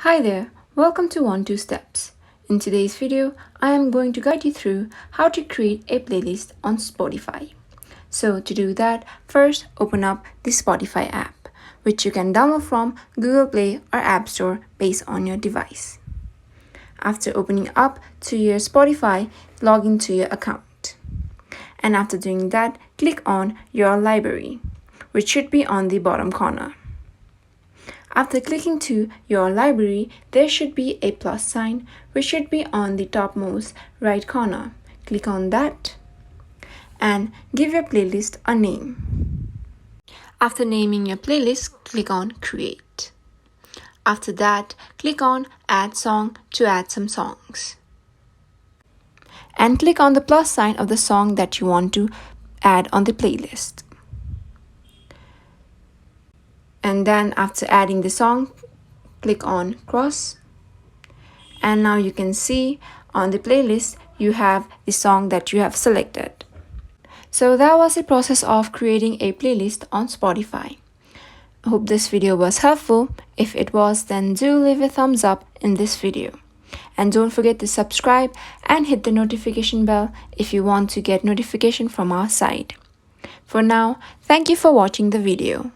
Hi there, welcome to 1-2 Steps. In today's video, I am going to guide you through how to create a playlist on Spotify. So to do that, first open up the Spotify app, which you can download from Google Play or App Store based on your device. After opening up to your Spotify, log into your account. And after doing that, click on your library, which should be on the bottom corner. After clicking to your library, there should be a plus sign which should be on the topmost right corner. Click on that and give your playlist a name. After naming your playlist, click on Create. After that, click on Add Song to add some songs. And click on the plus sign of the song that you want to add on the playlist. And then after adding the song, click on cross. And now you can see on the playlist, you have the song that you have selected. So that was the process of creating a playlist on Spotify. I hope this video was helpful. If it was, then do leave a thumbs up in this video. And don't forget to subscribe and hit the notification bell if you want to get notification from our side. For now, thank you for watching the video.